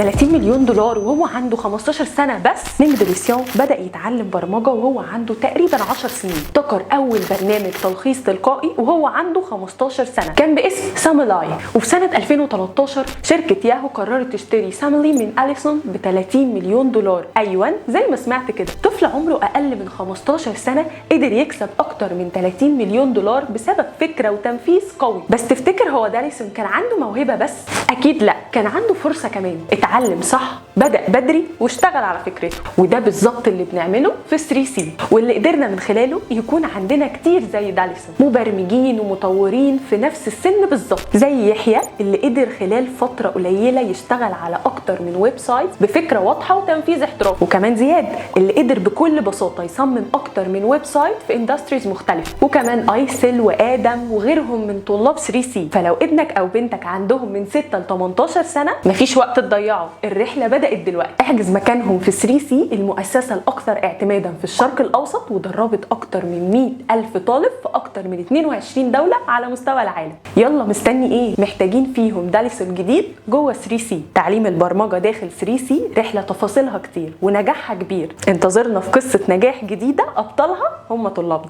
30 مليون دولار وهو عنده 15 سنة بس. مينغ ديليسيون بدأ يتعلم برمجة وهو عنده تقريبا 10 سنين. ابتكر أول برنامج تلخيص تلقائي وهو عنده 15 سنة كان باسم ساملاي. وفي سنة 2013 شركة ياهو قررت تشتري ساملي من أليسون ب 30 مليون دولار. أيوة زي ما سمعت كده، طفل عمره أقل من 15 سنة قدر يكسب أكتر من 30 مليون دولار بسبب فكرة وتنفيذ قوي. بس تفتكر هو داليسون كان عنده موهبة بس؟ أكيد لا، كان عنده فرصة كمان. اتعلم صح، بدأ بدري واشتغل على فكرته. وده بالظبط اللي بنعمله في 3C، واللي قدرنا من خلاله يكون عندنا كتير زي داليسون، مبرمجين ومطورين في نفس السن بالظبط. زي يحيى اللي قدر خلال فترة قليلة يشتغل على أكتر من ويب سايت بفكرة واضحة وتنفيذ احترافي. وكمان زياد اللي قدر بكل بساطة يصمم أكتر من ويب سايت في اندستريز مختلفة. وكمان ايسل وآدم وغيرهم من طلاب 3C. فلو ابنك أو بنتك عندهم من 6 ل 18 سنة مفيش وقت تضيعه، الرحلة بدأت دلوقتي. احجز مكانهم في 3C، المؤسسة الأكثر اعتمادا في الشرق الأوسط، ودربت أكتر من 100,000 طالب في أكتر من 22 دولة على مستوى العالم. يلا مستني إيه؟ محتاجين فيهم داليسون جديد جوه 3C. تعليم البرمجة داخل 3C رحلة تفاصيلها كتير ونجاحها كبير. انتظرنا في قصة نجاح جديدة أبطالها هم طلابنا.